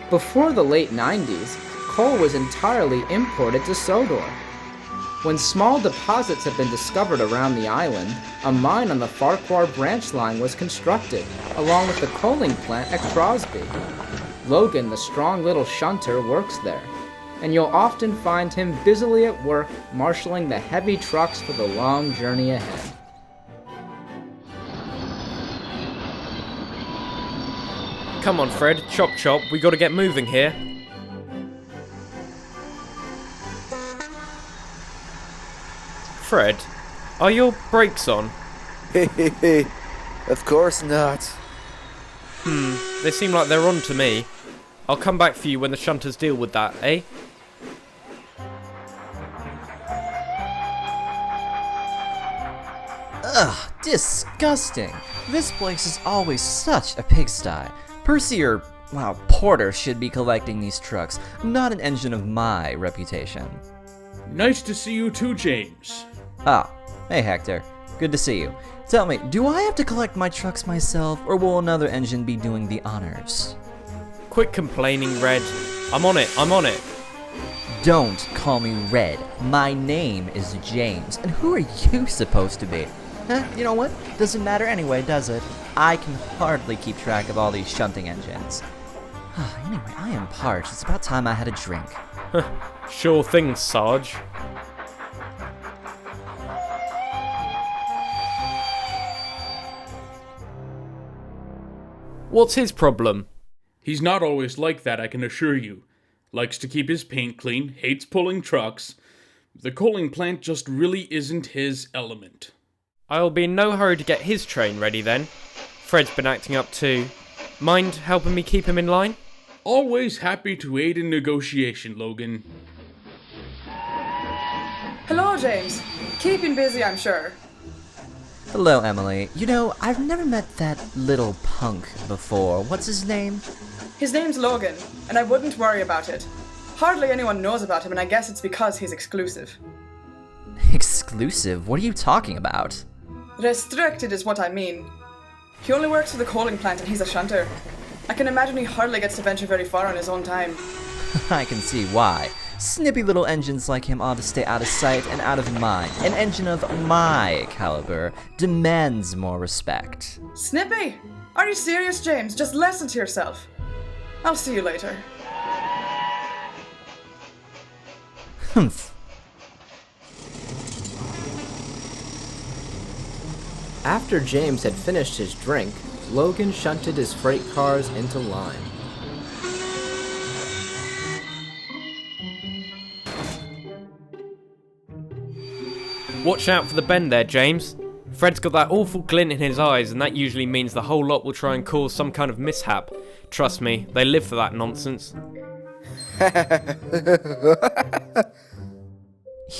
Before the late 90s, coal was entirely imported to Sodor. When small deposits had been discovered around the island, a mine on the Ffarquahar Branch Line was constructed, along with the coaling plant at Crosby. Logan, the strong little shunter, works there, and you'll often find him busily at work marshalling the heavy trucks for the long journey ahead. Come on, Fred, chop chop, we gotta get moving here. Fred, are your brakes on? Of course not. They seem like they're on to me. I'll come back for you when the shunters deal with that, eh? Ugh, disgusting. This place is always such a pigsty. Percy or, well, Porter should be collecting these trucks, not an engine of my reputation. Nice to see you too, James. Ah, hey Hector. Good to see you. Tell me, do I have to collect my trucks myself, or will another engine be doing the honors? Quit complaining, Red. I'm on it. Don't call me Red. My name is James, and who are you supposed to be? You know what? Doesn't matter anyway, does it? I can hardly keep track of all these shunting engines. Anyway, I am parched. It's about time I had a drink. Sure thing, Sarge. What's his problem? He's not always like that, I can assure you. Likes to keep his paint clean, hates pulling trucks. The coaling plant just really isn't his element. I'll be in no hurry to get his train ready then. Fred's been acting up too. Mind helping me keep him in line? Always happy to aid in negotiation, Logan. Hello, James. Keeping busy, I'm sure. Hello, Emily. You know, I've never met that little punk before. What's his name? His name's Logan, and I wouldn't worry about it. Hardly anyone knows about him, and I guess it's because he's exclusive. Exclusive? What are you talking about? Restricted is what I mean. He only works for the coaling plant, and he's a shunter. I can imagine he hardly gets to venture very far on his own time. I can see why. Snippy little engines like him ought to stay out of sight and out of mind. An engine of my caliber demands more respect. Snippy? Are you serious, James? Just listen to yourself. I'll see you later. Humph. After James had finished his drink, Logan shunted his freight cars into line. Watch out for the bend there, James. Fred's got that awful glint in his eyes, and that usually means the whole lot will try and cause some kind of mishap. Trust me, they live for that nonsense.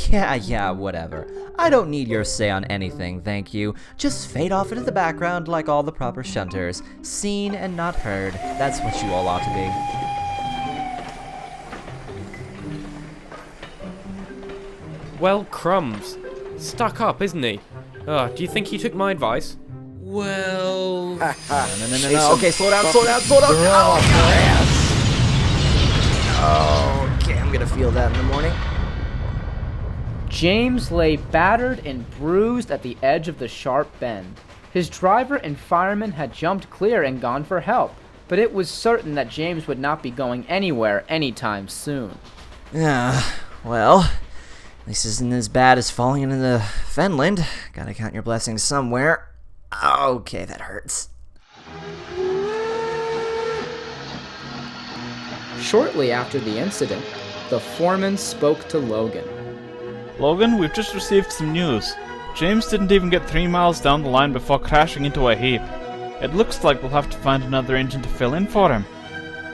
Yeah, whatever. I don't need your say on anything, thank you. Just fade off into the background like all the proper shunters. Seen and not heard. That's what you all ought to be. Well, crumbs. Stuck up, isn't he? Do you think he took my advice? Well... No. Okay, slow down. Oh, okay, I'm gonna feel that in the morning. James lay battered and bruised at the edge of the sharp bend. His driver and fireman had jumped clear and gone for help, but it was certain that James would not be going anywhere anytime soon. Well, at least isn't as bad as falling into the Fenland. Gotta count your blessings somewhere. Okay, that hurts. Shortly after the incident, the foreman spoke to Logan. Logan, we've just received some news. James didn't even get 3 miles down the line before crashing into a heap. It looks like we'll have to find another engine to fill in for him.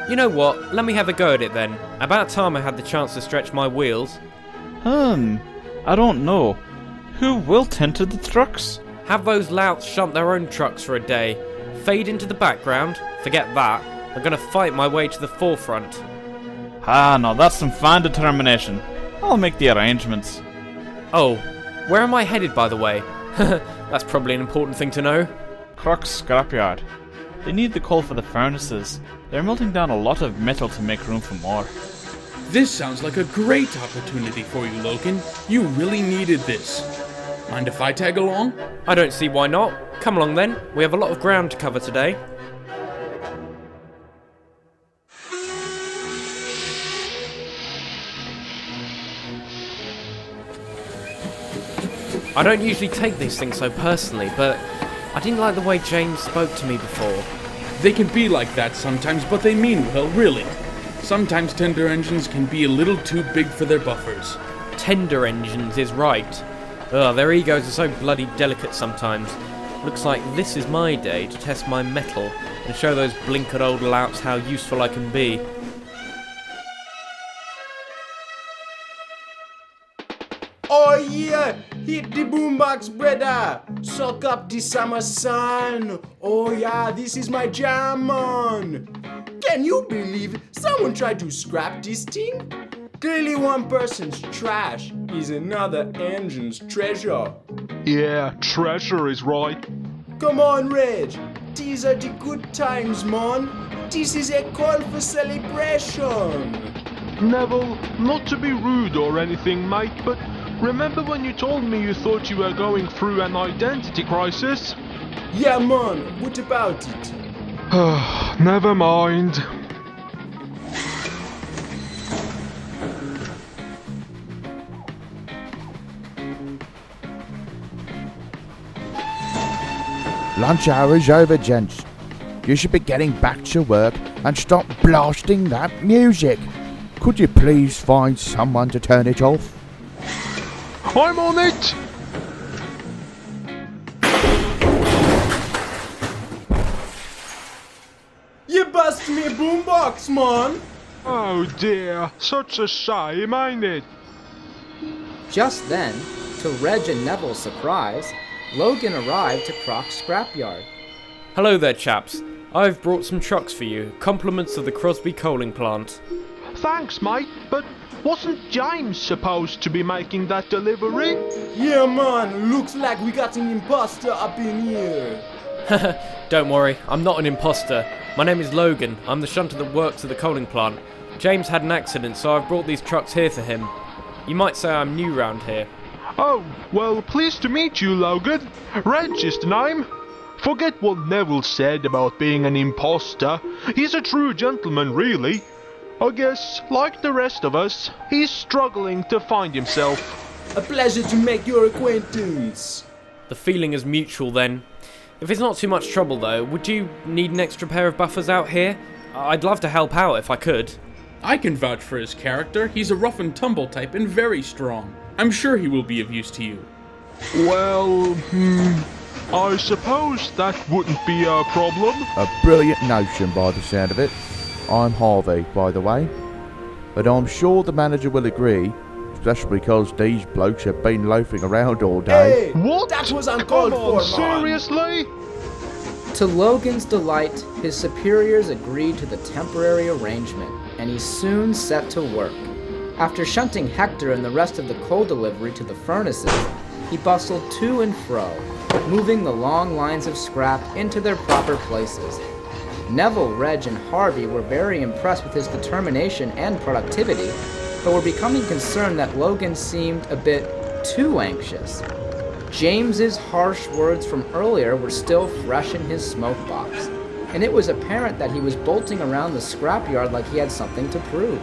You know what? Let me have a go at it then. About time I had the chance to stretch my wheels. I don't know. Who will tend to the trucks? Have those louts shunt their own trucks for a day. Fade into the background. Forget that. I'm gonna fight my way to the forefront. No, that's some fine determination. I'll make the arrangements. Oh, where am I headed, by the way? That's probably an important thing to know. Croc's scrapyard. They need the coal for the furnaces. They're melting down a lot of metal to make room for more. This sounds like a great opportunity for you, Logan. You really needed this. Mind if I tag along? I don't see why not. Come along then. We have a lot of ground to cover today. I don't usually take these things so personally, but I didn't like the way James spoke to me before. They can be like that sometimes, but they mean well, really. Sometimes tender engines can be a little too big for their buffers. Tender engines is right. Ugh, their egos are so bloody delicate sometimes. Looks like this is my day to test my mettle and show those blinkered old louts how useful I can be. Oh yeah, hit the boombox, brother. Suck up the summer sun. Oh yeah, this is my jam on. Can you believe someone tried to scrap this thing? Clearly one person's trash is another engine's treasure. Yeah, treasure is right. Come on, Reg. These are the good times, man. This is a call for celebration. Neville, not to be rude or anything, mate, but remember when you told me you thought you were going through an identity crisis? Yeah, man. What about it? Never mind. Lunch hour is over, gents. You should be getting back to work and stop blasting that music. Could you please find someone to turn it off? I'm on it! You bust me a boombox, man. Oh dear, such a shame, ain't it? Just then, to Reg and Neville's surprise, Logan arrived to Croc's scrapyard. Hello there, chaps. I've brought some trucks for you, compliments of the Crosby coaling plant. Thanks, mate, but wasn't James supposed to be making that delivery? Yeah, man. Looks like we got an imposter up in here. Don't worry, I'm not an imposter. My name is Logan. I'm the shunter that works at the coaling plant. James had an accident, so I've brought these trucks here for him. You might say I'm new round here. Oh, well, pleased to meet you, Logan. Reg is the name. Forget what Neville said about being an imposter. He's a true gentleman, really. I guess, like the rest of us, he's struggling to find himself. A pleasure to make your acquaintance. The feeling is mutual then. If it's not too much trouble though, would you need an extra pair of buffers out here? I'd love to help out if I could. I can vouch for his character. He's a rough and tumble type and very strong. I'm sure he will be of use to you. Well, I suppose that wouldn't be a problem. A brilliant notion by the sound of it. I'm Harvey, by the way. But I'm sure the manager will agree, especially because these blokes have been loafing around all day. Hey, What? that was uncalled Come on, for, man. seriously? To Logan's delight, his superiors agreed to the temporary arrangement, and he soon set to work. After shunting Hector and the rest of the coal delivery to the furnaces, he bustled to and fro, moving the long lines of scrap into their proper places. Neville, Reg, and Harvey were very impressed with his determination and productivity, but were becoming concerned that Logan seemed a bit too anxious. James's harsh words from earlier were still fresh in his smoke box, and it was apparent that he was bolting around the scrapyard like he had something to prove.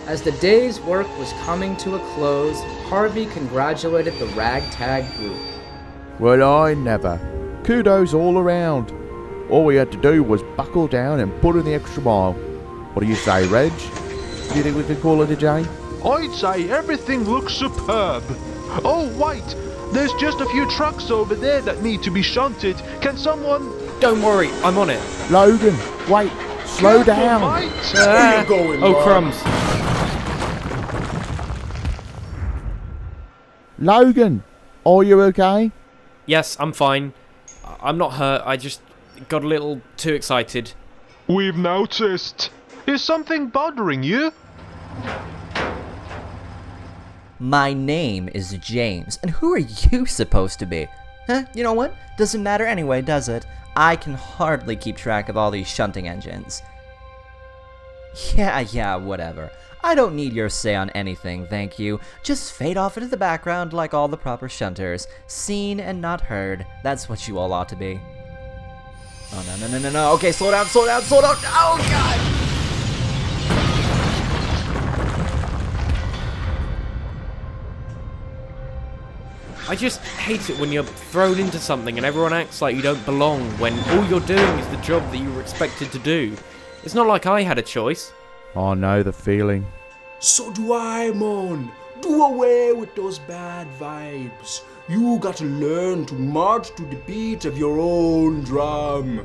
As the day's work was coming to a close, Harvey congratulated the ragtag group. Well, I never. Kudos all around. All we had to do was buckle down and put in the extra mile. What do you say, Reg? Do you think we could call it a day? I'd say everything looks superb. Oh, wait, there's just a few trucks over there that need to be shunted. Can someone... Don't worry, I'm on it. Logan, wait, slow down. Mate? Where you going, Oh man? crumbs. Logan, are you okay? Yes, I'm fine. I'm not hurt, I just got a little too excited. We've noticed. Is something bothering you? My name is James, and who are you supposed to be? You know what? Doesn't matter anyway, does it? I can hardly keep track of all these shunting engines. Yeah, whatever. I don't need your say on anything, thank you. Just fade off into the background like all the proper shunters. Seen and not heard. That's what you all ought to be. Oh, no. Okay, slow down. Oh, God! I just hate it when you're thrown into something and everyone acts like you don't belong when all you're doing is the job that you were expected to do. It's not like I had a choice. I know the feeling. So do I, man. Do away with those bad vibes. You got to learn to march to the beat of your own drum.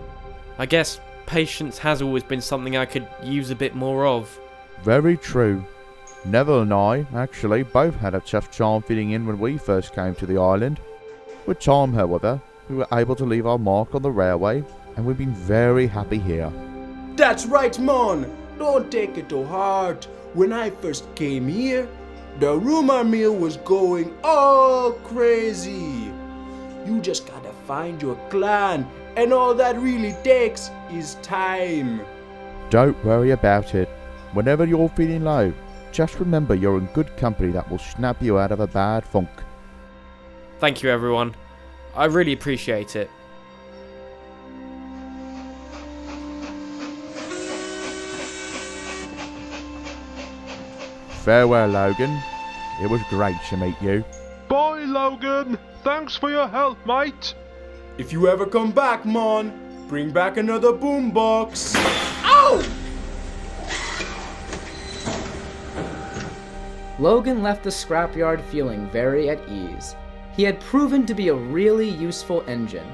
I guess patience has always been something I could use a bit more of. Very true. Neville and I, actually, both had a tough time fitting in when we first came to the island. With time, however, we were able to leave our mark on the railway, and we've been very happy here. That's right, man. Don't take it to heart. When I first came here, the rumor mill was going all crazy. You just gotta find your clan, and all that really takes is time. Don't worry about it. Whenever you're feeling low, just remember you're in good company that will snap you out of a bad funk. Thank you, everyone. I really appreciate it. Farewell, Logan. It was great to meet you. Bye, Logan. Thanks for your help, mate. If you ever come back, man, bring back another boombox. Ow! Logan left the scrapyard feeling very at ease. He had proven to be a really useful engine,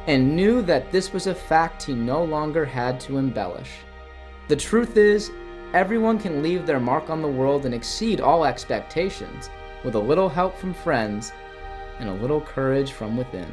and knew that this was a fact he no longer had to embellish. The truth is, everyone can leave their mark on the world and exceed all expectations, with a little help from friends and a little courage from within.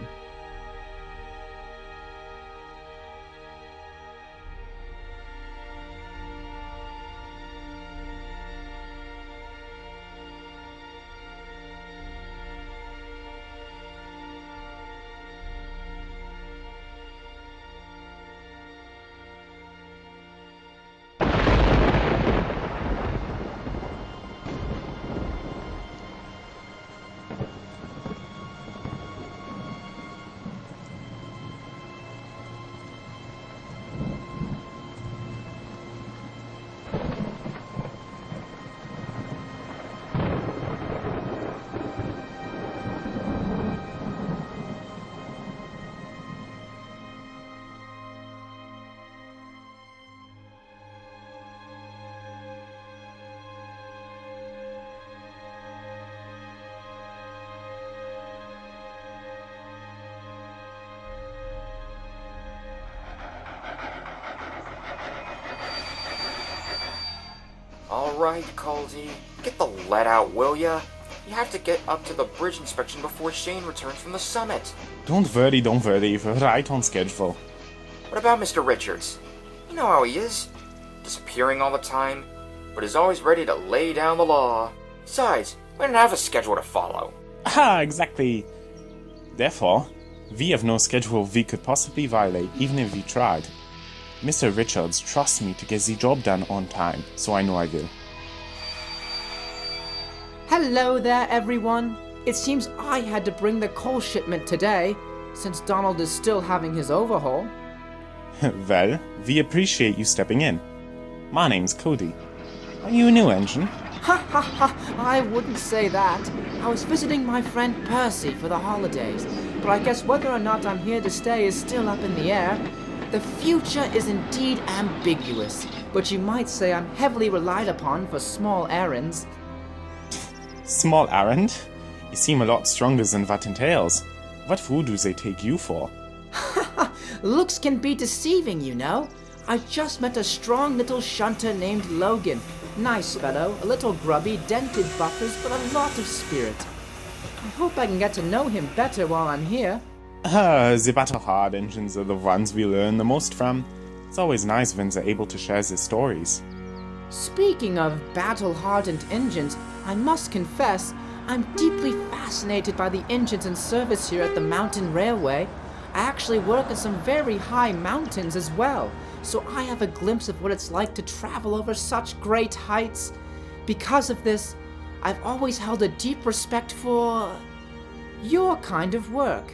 Alright, Cody. Get the lead out, will ya? You have to get up to the bridge inspection before Shane returns from the summit. Don't worry, we're right on schedule. What about Mr. Richards? You know how he is. Disappearing all the time, but is always ready to lay down the law. Besides, we don't have a schedule to follow. Ah, exactly. Therefore, we have no schedule we could possibly violate, even if we tried. Mr. Richards trusts me to get the job done on time, so I know I will. Hello there, everyone. It seems I had to bring the coal shipment today, since Donald is still having his overhaul. Well, we appreciate you stepping in. My name's Cody. Are you a new engine? Ha ha ha, I wouldn't say that. I was visiting my friend Percy for the holidays, but I guess whether or not I'm here to stay is still up in the air. The future is indeed ambiguous, but you might say I'm heavily relied upon for small errands. Small errand? You seem a lot stronger than that entails. What food do they take you for? Looks can be deceiving, you know. I just met a strong little shunter named Logan. Nice fellow, a little grubby, dented buffers, but a lot of spirit. I hope I can get to know him better while I'm here. The battle-hard engines are the ones we learn the most from. It's always nice when they're able to share their stories. Speaking of battle-hardened engines, I must confess, I'm deeply fascinated by the engines in service here at the mountain railway. I actually work in some very high mountains as well, so I have a glimpse of what it's like to travel over such great heights. Because of this, I've always held a deep respect for your kind of work.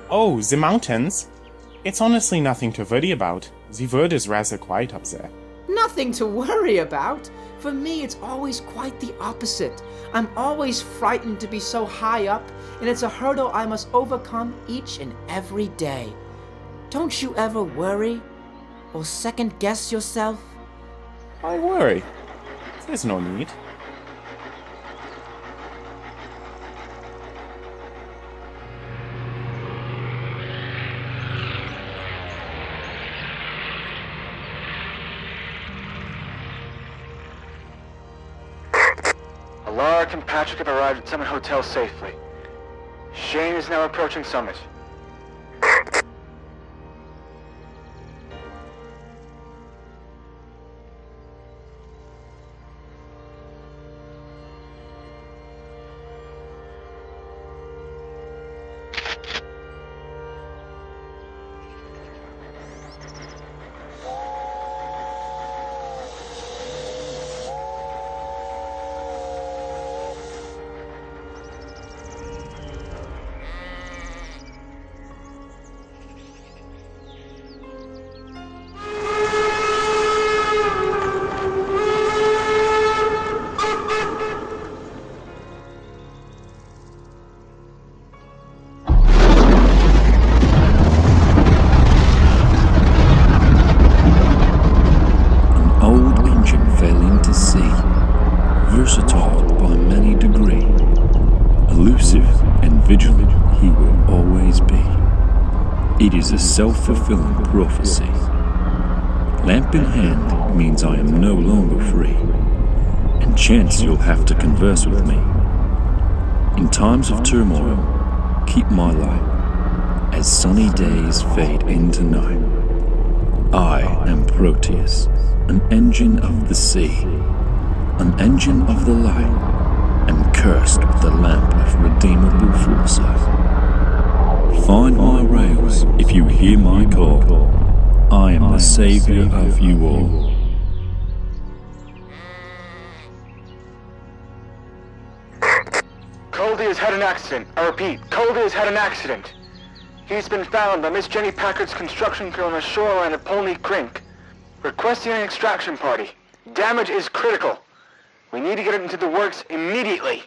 Oh, the mountains? It's honestly nothing to worry about. The world is rather quiet up there. Nothing to worry about. For me, it's always quite the opposite. I'm always frightened to be so high up, and it's a hurdle I must overcome each and every day. Don't you ever worry or second guess yourself? Why worry? There's no need. Alaric and Patrick have arrived at Summit Hotel safely. Shane is now approaching Summit. Versatile by many degree, elusive and vigilant he will always be. It is a self-fulfilling prophecy. Lamp in hand means I am no longer free, and chance you'll have to converse with me. In times of turmoil, keep my light, as sunny days fade into night. I am Proteus, an engine of the sea, an engine of the light, and cursed with the lamp of redeemable foresight. Find my rails if you hear my call. I am the savior of you all. Cody has had an accident. I repeat, Cody has had an accident. He's been found by Miss Jenny Packard's construction crew on the shoreline of Polney Crink, requesting an extraction party. Damage is critical. We need to get it into the works immediately.